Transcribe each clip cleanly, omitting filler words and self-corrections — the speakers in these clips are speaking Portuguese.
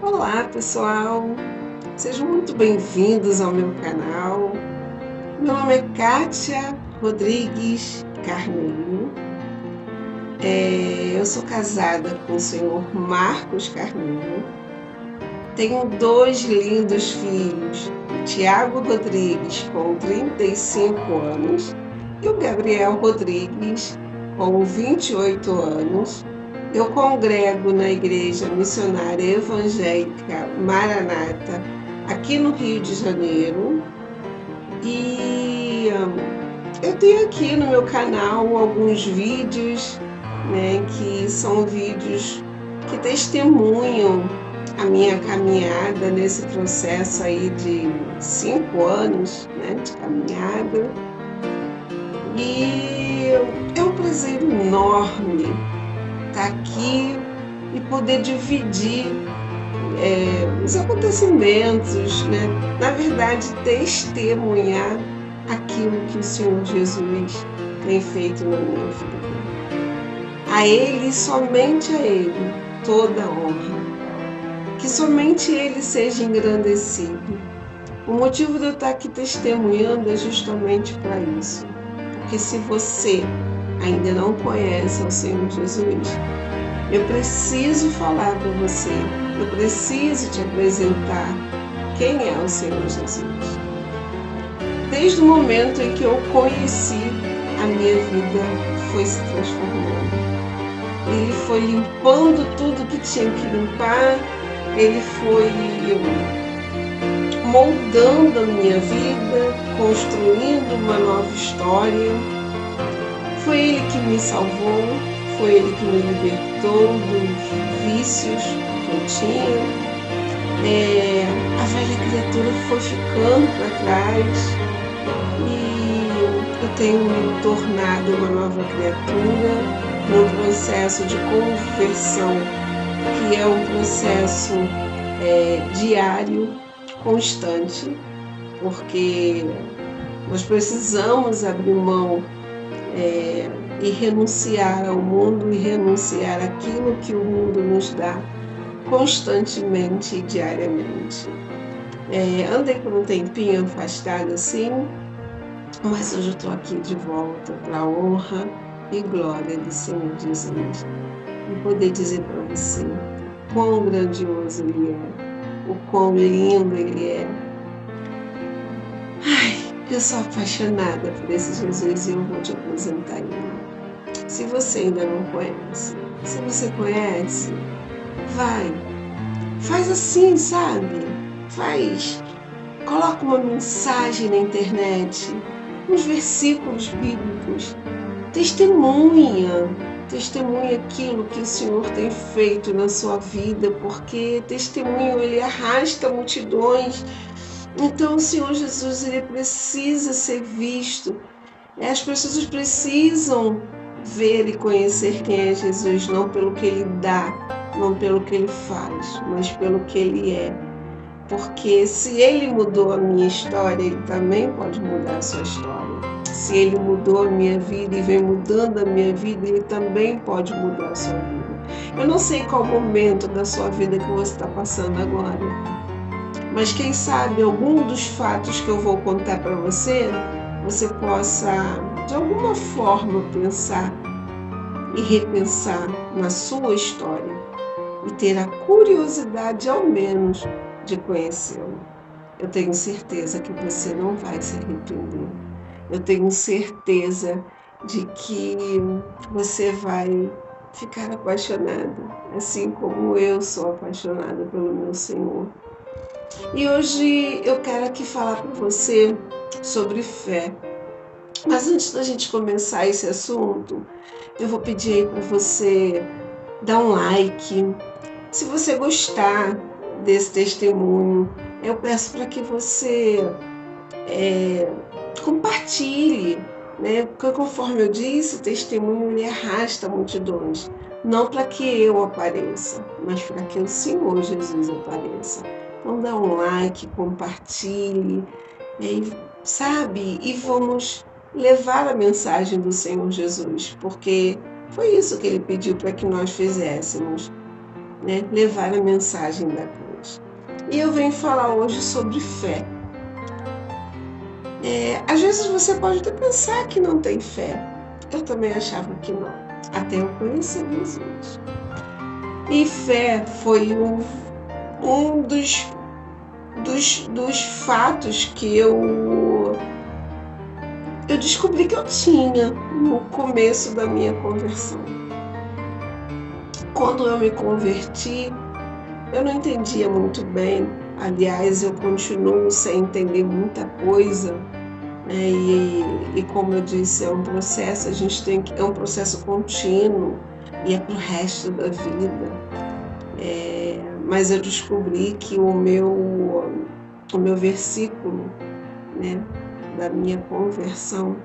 Olá, pessoal! Sejam muito bem-vindos ao meu canal. Meu nome é Kátia Rodrigues Carneiro. Eu sou casada com o senhor Marcos Carneiro. Tenho 2 lindos filhos, o Tiago Rodrigues, com 35 anos, e o Gabriel Rodrigues, com 28 anos. Eu congrego na Igreja Missionária Evangélica Maranata, aqui no Rio de Janeiro, e eu tenho aqui no meu canal alguns vídeos, que são vídeos que testemunham a minha caminhada nesse processo aí de 5 anos, de caminhada, e é um prazer enorme estar aqui e poder dividir os acontecimentos, na verdade testemunhar aquilo que o Senhor Jesus tem feito na minha vida. A Ele, somente a Ele, toda a honra. Que somente Ele seja engrandecido. O motivo de eu estar aqui testemunhando é justamente para isso. Porque se você ainda não conhece ao Senhor Jesus, eu preciso falar para você, eu preciso te apresentar quem é o Senhor Jesus. Desde o momento em que eu conheci, a minha vida foi se transformando. Ele foi limpando tudo que tinha que limpar, Ele foi moldando a minha vida, construindo uma nova história. Foi Ele que me salvou, foi Ele que me libertou dos vícios que eu tinha. A velha criatura foi ficando para trás e eu tenho me tornado uma nova criatura num processo de conversão, que é um processo diário, constante, porque nós precisamos abrir mão e renunciar ao mundo e renunciar àquilo que o mundo nos dá constantemente e diariamente. Andei por um tempinho afastada assim, mas hoje eu estou aqui de volta para a honra e glória do Senhor Jesus. E poder dizer para você quão grandioso Ele é, o quão lindo Ele é. Eu sou apaixonada por esse Jesus e eu vou te apresentar Ele. Se você ainda não conhece, se você conhece, faz assim, sabe? Coloca uma mensagem na internet, uns versículos bíblicos, testemunha aquilo que o Senhor tem feito na sua vida, porque testemunho, ele arrasta multidões. Então o Senhor Jesus, ele precisa ser visto. As pessoas precisam ver e conhecer quem é Jesus, não pelo que Ele dá, não pelo que Ele faz, mas pelo que Ele é. Porque se Ele mudou a minha história, Ele também pode mudar a sua história. Se Ele mudou a minha vida e vem mudando a minha vida, Ele também pode mudar a sua vida. Eu não sei qual momento da sua vida que você está passando agora, mas quem sabe algum dos fatos que eu vou contar para você, você possa, de alguma forma, pensar e repensar na sua história e ter a curiosidade, ao menos, de conhecê-lo. Eu tenho certeza que você não vai se arrepender. Eu tenho certeza de que você vai ficar apaixonado, assim como eu sou apaixonada pelo meu Senhor. E hoje eu quero aqui falar para você sobre fé. Mas antes da gente começar esse assunto, eu vou pedir aí para você dar um like. Se você gostar desse testemunho, eu peço para que você compartilhe, porque conforme eu disse, o testemunho ele arrasta multidões. Não para que eu apareça, mas para que o Senhor Jesus apareça. Então dá um like, compartilhe, e vamos levar a mensagem do Senhor Jesus, porque foi isso que Ele pediu para que nós fizéssemos, levar a mensagem da cruz. E eu venho falar hoje sobre fé. Às vezes você pode até pensar que não tem fé. Eu também achava que não, até eu conhecer Jesus. E fé foi um dos fatos que eu descobri que eu tinha no começo da minha conversão. Quando eu me converti, eu não entendia muito bem. Aliás, eu continuo sem entender muita coisa, né? E como eu disse, é um processo, é um processo contínuo e é para o resto da vida. Mas eu descobri que o meu versículo, né, da minha conversão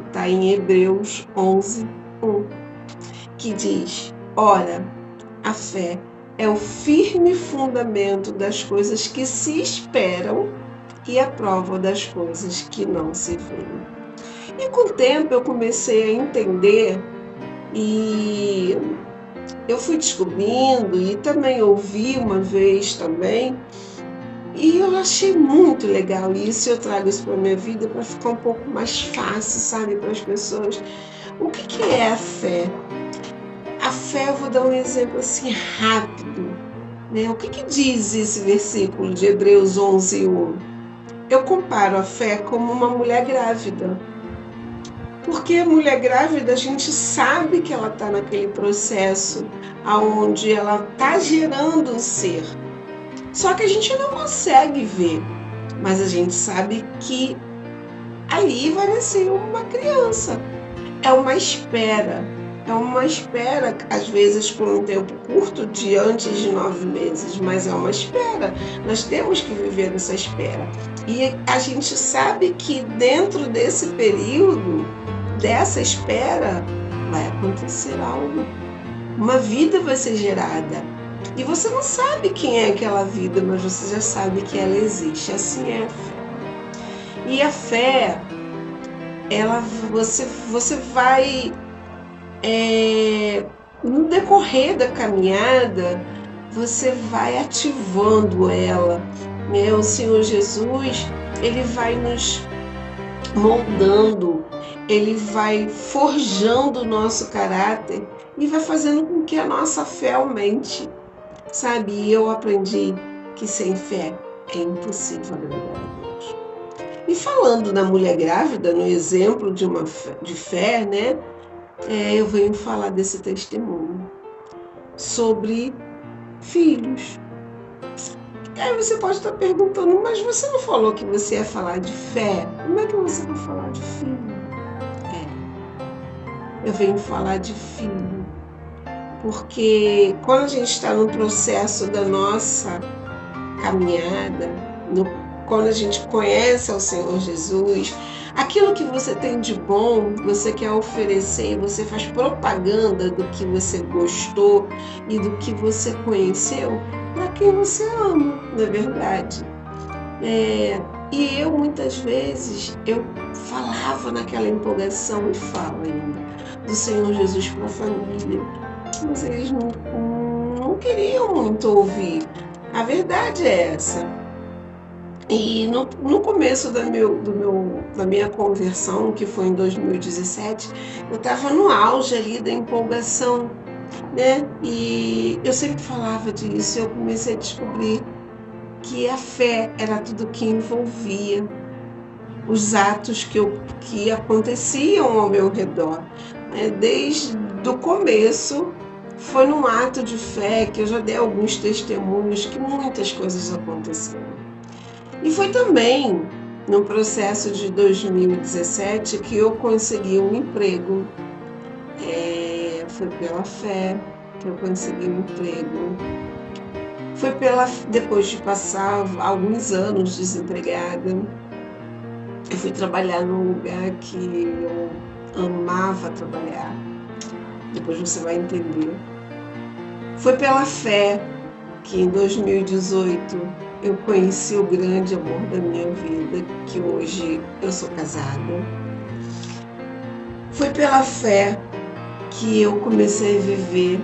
está em Hebreus 11:1, que diz: ora, a fé é o firme fundamento das coisas que se esperam e a prova das coisas que não se veem. E com o tempo eu comecei a entender e eu fui descobrindo e também ouvi uma vez também, e eu achei muito legal isso. Eu trago isso para a minha vida para ficar um pouco mais fácil, sabe, para as pessoas. O que é a fé? A fé, eu vou dar um exemplo assim rápido, né? O que diz esse versículo de Hebreus 11:1? Eu comparo a fé como uma mulher grávida. Porque a mulher grávida, a gente sabe que ela está naquele processo onde ela está gerando um ser. Só que a gente não consegue ver, mas a gente sabe que ali vai nascer uma criança. É uma espera, às vezes por um tempo curto, de antes de 9 meses, mas é uma espera. Nós temos que viver nessa espera. E a gente sabe que dentro desse período, dessa espera, vai acontecer algo. Uma vida vai ser gerada. E você não sabe quem é aquela vida, mas você já sabe que ela existe. Assim é a fé. E a fé, você vai, no decorrer da caminhada, você vai ativando ela. O Senhor Jesus, Ele vai nos moldando, Ele vai forjando o nosso caráter e vai fazendo com que a nossa fé aumente. Sabe, e eu aprendi que sem fé é impossível agradar a Deus. E falando da mulher grávida, no exemplo de fé, né? Eu venho falar desse testemunho sobre filhos. Aí você pode estar perguntando, mas você não falou que você ia falar de fé? Como é que você vai falar de filho? Eu venho falar de filho. Porque quando a gente está no processo da nossa caminhada, quando a gente conhece ao Senhor Jesus, aquilo que você tem de bom, você quer oferecer, você faz propaganda do que você gostou e do que você conheceu para quem você ama, não é verdade? E eu, muitas vezes, eu falava naquela empolgação e falo ainda do Senhor Jesus para a família, mas eles não queriam muito ouvir. A verdade é essa. E no começo da minha conversão, que foi em 2017, eu estava no auge ali da empolgação, né? E eu sempre falava disso, eu comecei a descobrir que a fé era tudo que envolvia os atos que aconteciam ao meu redor. Desde o começo, foi num ato de fé que eu já dei alguns testemunhos que muitas coisas aconteceram. E foi também no processo de 2017 que eu consegui um emprego. Foi pela fé que eu consegui um emprego. Foi depois de passar alguns anos desempregada. Eu fui trabalhar num lugar que eu amava trabalhar. Depois você vai entender. Foi pela fé que em 2018 eu conheci o grande amor da minha vida, que hoje eu sou casada. Foi pela fé que eu comecei a viver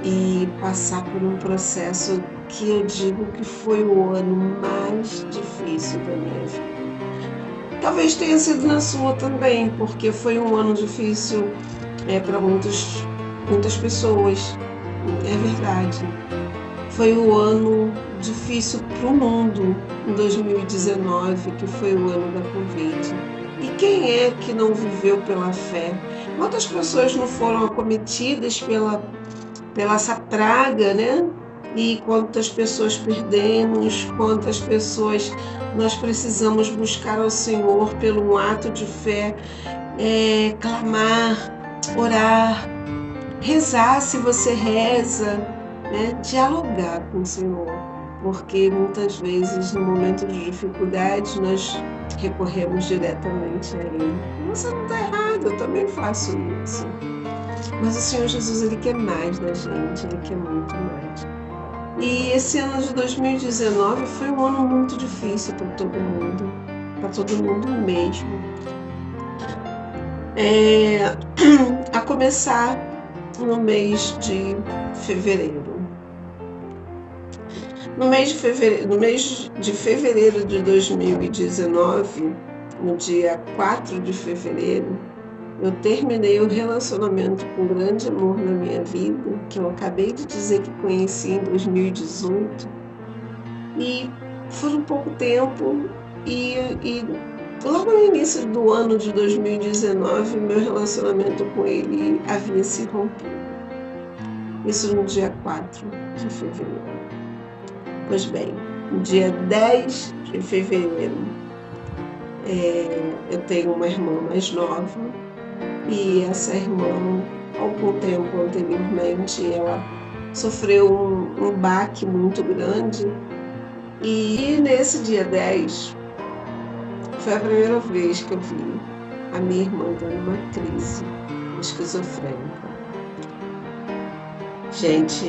e passar por um processo que eu digo que foi o ano mais difícil da minha vida. Talvez tenha sido na sua também, porque foi um ano difícil para muitas pessoas. É verdade. Foi o ano difícil para o mundo em 2019, que foi o ano da Covid. E quem é que não viveu pela fé? Quantas pessoas não foram acometidas pela essa praga, né? E quantas pessoas perdemos, quantas pessoas nós precisamos buscar ao Senhor pelo um ato de fé, clamar, orar, rezar se você reza, né? Dialogar com o Senhor, porque muitas vezes no momento de dificuldade nós recorremos diretamente a Ele. Você não está errado, eu também faço isso. Mas o Senhor Jesus, Ele quer mais da gente, Ele quer muito mais. E esse ano de 2019 foi um ano muito difícil para todo mundo mesmo. A começar no mês de fevereiro. No mês de fevereiro de 2019, no dia 4 de fevereiro, eu terminei o relacionamento com um grande amor na minha vida, que eu acabei de dizer que conheci em 2018. E foi um pouco tempo e logo no início do ano de 2019, meu relacionamento com ele havia se rompido. Isso no dia 4 de fevereiro. Pois bem, no dia 10 de fevereiro, eu tenho uma irmã mais nova e essa irmã, algum tempo anteriormente, ela sofreu um baque muito grande e nesse dia 10 foi a primeira vez que eu vi a minha irmã tendo uma crise esquizofrênica. Gente,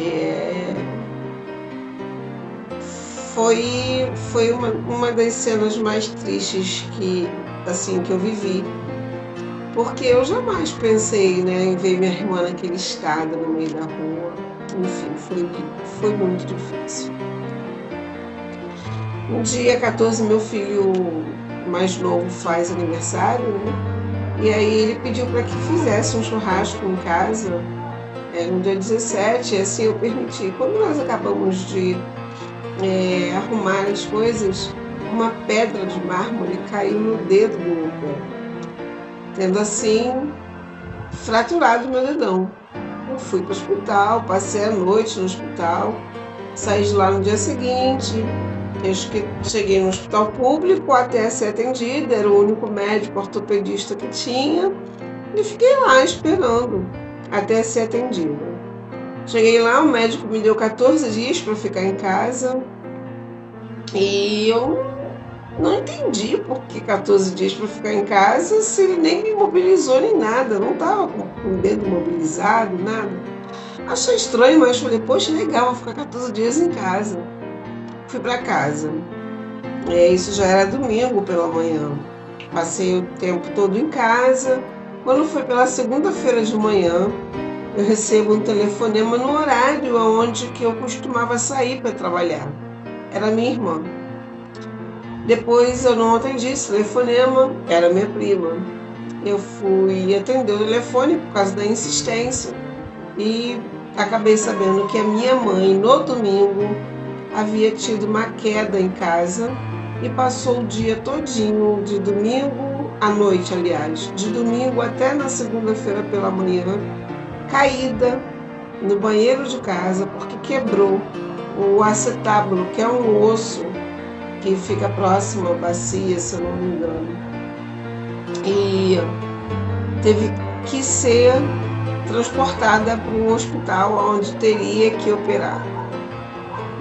foi uma das cenas mais tristes que eu vivi, porque eu jamais pensei, em ver minha irmã naquele estado no meio da rua. Enfim, foi muito difícil. No dia 14, meu filho mais novo faz aniversário, e aí ele pediu para que fizesse um churrasco em casa, no dia 17, e assim eu permiti. Quando nós acabamos de arrumar as coisas, uma pedra de mármore caiu no dedo do meu pé, tendo assim fraturado meu dedão. Eu fui para o hospital, passei a noite no hospital, saí de lá no dia seguinte. Eu cheguei no hospital público até ser atendida, era o único médico ortopedista que tinha, e fiquei lá esperando até ser atendida. Cheguei lá, o médico me deu 14 dias para ficar em casa e eu não entendi por que 14 dias para ficar em casa se ele nem me mobilizou nem nada, não estava com o dedo mobilizado, nada. Achei estranho, mas falei, poxa, legal, vou ficar 14 dias em casa. Fui para casa. Isso já era domingo pela manhã. Passei o tempo todo em casa. Quando foi pela segunda-feira de manhã, eu recebo um telefonema no horário onde que eu costumava sair para trabalhar. Era minha irmã. Depois eu não atendi esse telefonema, era minha prima. Eu fui atender o telefone por causa da insistência e acabei sabendo que a minha mãe, no domingo, havia tido uma queda em casa e passou o dia todinho, de domingo à noite, aliás, de domingo até na segunda-feira pela manhã, caída no banheiro de casa porque quebrou o acetábulo, que é um osso que fica próximo à bacia, se eu não me engano. E teve que ser transportada para um hospital onde teria que operar.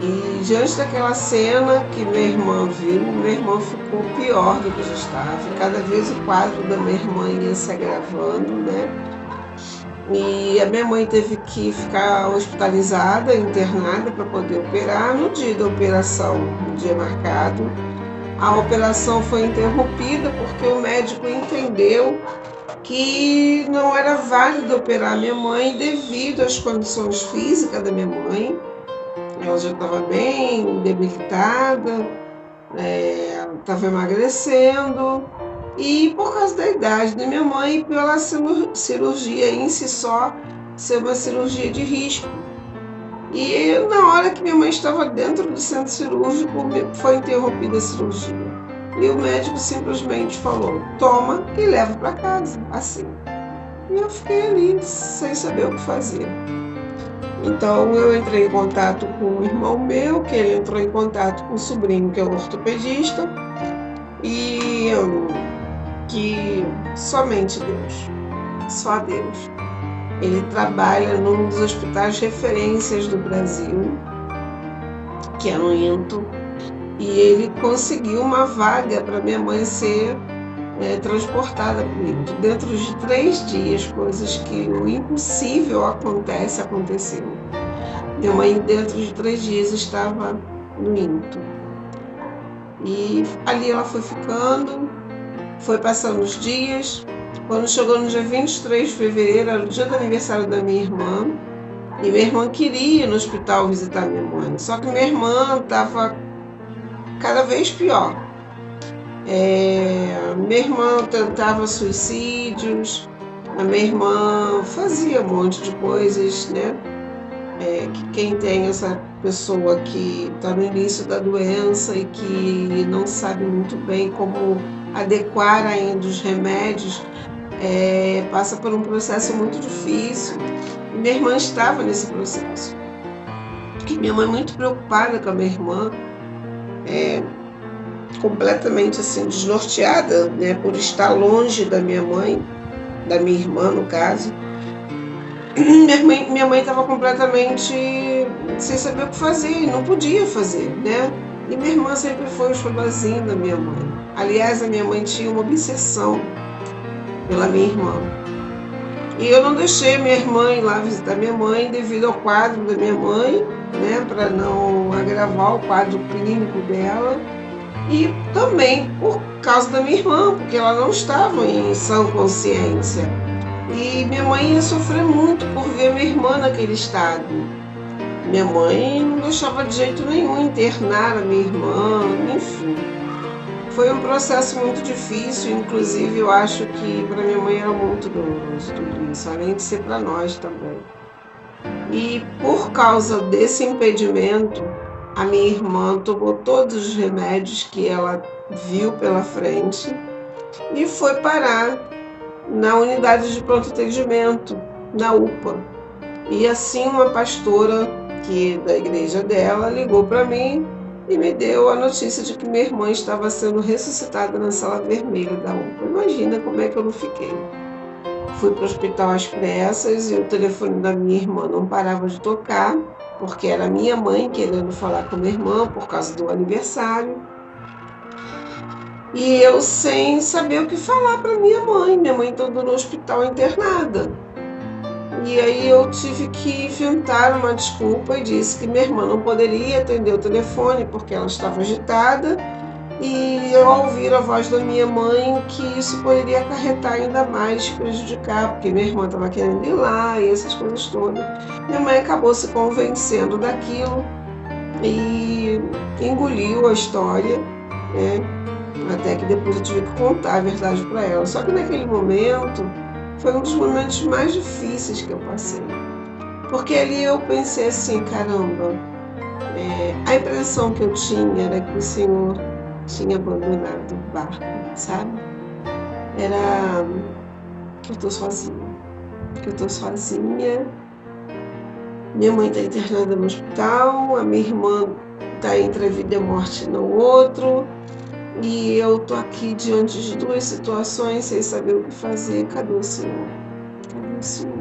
E diante daquela cena que minha irmã viu, minha irmã ficou pior do que já estava. Cada vez o quadro da minha irmã ia se agravando, E a minha mãe teve que ficar hospitalizada, internada para poder operar. No dia da operação, no dia marcado, a operação foi interrompida porque o médico entendeu que não era válido operar minha mãe devido às condições físicas da minha mãe. ela já estava bem debilitada, estava emagrecendo, e por causa da idade da minha mãe, pela cirurgia em si só ser uma cirurgia de risco. E na hora que minha mãe estava dentro do centro cirúrgico, foi interrompida a cirurgia. E o médico simplesmente falou: toma e leva para casa, assim. E eu fiquei ali sem saber o que fazer. Então eu entrei em contato com um irmão meu, que ele entrou em contato com um sobrinho que é um ortopedista, e que somente Deus, só Deus. Ele trabalha num dos hospitais de referências do Brasil, que é no INTO, e ele conseguiu uma vaga para minha mãe ser transportada para o INTO. Dentro de 3 dias, coisas que o impossível aconteceu. Minha mãe, dentro de 3 dias, estava no INTO. E ali ela foi ficando, foi passando os dias. Quando chegou no dia 23 de fevereiro, era o dia do aniversário da minha irmã, e minha irmã queria ir no hospital visitar minha mãe, só que minha irmã estava cada vez pior. Minha irmã tentava suicídios, a minha irmã fazia um monte de coisas, né? Que quem tem essa pessoa que está no início da doença e que não sabe muito bem como adequar ainda os remédios, passa por um processo muito difícil. E minha irmã estava nesse processo. E minha mãe, muito preocupada com a minha irmã, completamente assim desnorteada, né, por estar longe da minha mãe, da minha irmã no caso. Minha mãe estava completamente sem saber o que fazer, não podia fazer, né? E minha irmã sempre foi o xodozinho da minha mãe. Aliás, a minha mãe tinha uma obsessão pela minha irmã. E eu não deixei minha irmã ir lá visitar minha mãe devido ao quadro da minha mãe, né, para não agravar o quadro clínico dela. E também por causa da minha irmã, porque ela não estava em sã consciência. E minha mãe ia sofrer muito por ver minha irmã naquele estado. Minha mãe não deixava de jeito nenhum internar a minha irmã, enfim. Foi um processo muito difícil, inclusive eu acho que para minha mãe era muito doloroso tudo isso, além de ser para nós também. E por causa desse impedimento, a minha irmã tomou todos os remédios que ela viu pela frente e foi parar na unidade de pronto atendimento, na UPA. E assim uma pastora da igreja dela ligou para mim e me deu a notícia de que minha irmã estava sendo ressuscitada na sala vermelha da UPA. Imagina como é que eu não fiquei. Fui para o hospital às pressas e o telefone da minha irmã não parava de tocar, porque era minha mãe querendo falar com minha irmã por causa do aniversário. E eu sem saber o que falar para minha mãe estando no hospital internada. E aí eu tive que inventar uma desculpa e disse que minha irmã não poderia atender o telefone porque ela estava agitada, e eu ouvir a voz da minha mãe que isso poderia acarretar ainda mais, prejudicar, porque minha irmã estava querendo ir lá e essas coisas todas. Minha mãe acabou se convencendo daquilo e engoliu a história, né? Até que depois eu tive que contar a verdade para ela. Só que naquele momento foi um dos momentos mais difíceis que eu passei. Porque ali eu pensei assim, caramba, a impressão que eu tinha era que o Senhor tinha abandonado o barco, sabe? Era que eu tô sozinha, minha mãe está internada no hospital, a minha irmã está entre a vida e a morte no outro, e eu tô aqui diante de 2 situações sem saber o que fazer. Cadê o Senhor? Cadê o Senhor?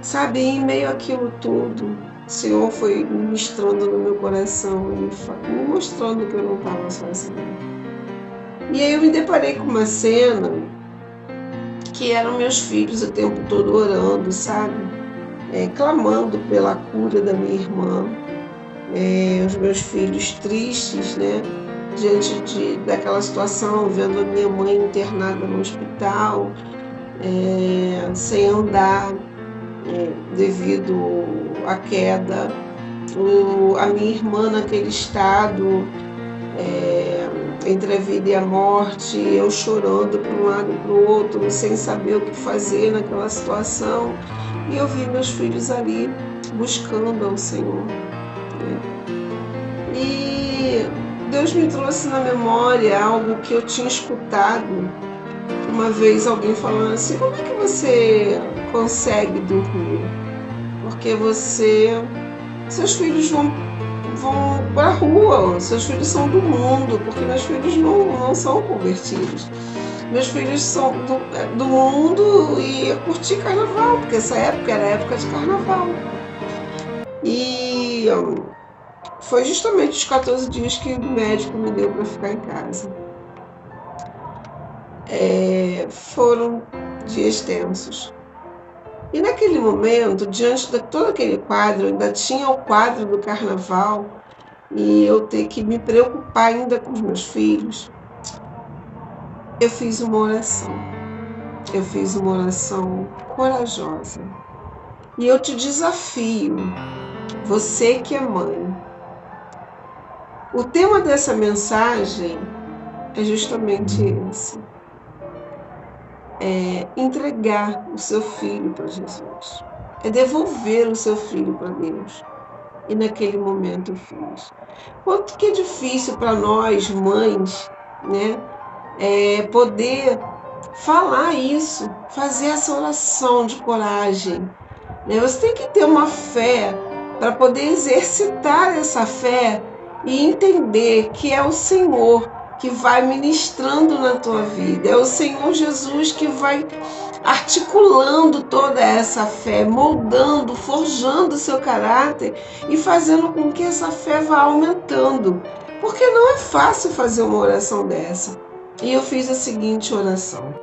Sabe, em meio àquilo tudo, o Senhor foi ministrando no meu coração e me mostrando que eu não estava sozinha. E aí eu me deparei com uma cena que eram meus filhos o tempo todo orando, sabe? Clamando pela cura da minha irmã. Os meus filhos tristes, né? Diante daquela situação, vendo a minha mãe internada no hospital, sem andar, devido à queda, a minha irmã naquele estado, entre a vida e a morte, eu chorando para um lado e para o outro, sem saber o que fazer naquela situação. E eu vi meus filhos ali buscando ao Senhor, né? E Deus me trouxe na memória algo que eu tinha escutado uma vez, alguém falando assim: como é que você consegue dormir? Porque seus filhos vão para a rua, seus filhos são do mundo, porque meus filhos não são convertidos. Meus filhos são do mundo e eu curti carnaval, porque essa época era época de carnaval. E foi justamente os 14 dias que o médico me deu para ficar em casa. Foram dias tensos. E naquele momento, diante de todo aquele quadro, ainda tinha o quadro do carnaval, e eu ter que me preocupar ainda com os meus filhos, eu fiz uma oração. Eu fiz uma oração corajosa. E eu te desafio, você que é mãe. O tema dessa mensagem é justamente esse. É entregar o seu filho para Jesus. É devolver o seu filho para Deus. E naquele momento eu fiz. Quanto que é difícil para nós, mães, né? Poder falar isso, fazer essa oração de coragem, né? Você tem que ter uma fé para poder exercitar essa fé e entender que é o Senhor que vai ministrando na tua vida, é o Senhor Jesus que vai articulando toda essa fé, moldando, forjando o seu caráter e fazendo com que essa fé vá aumentando, porque não é fácil fazer uma oração dessa. E eu fiz a seguinte oração: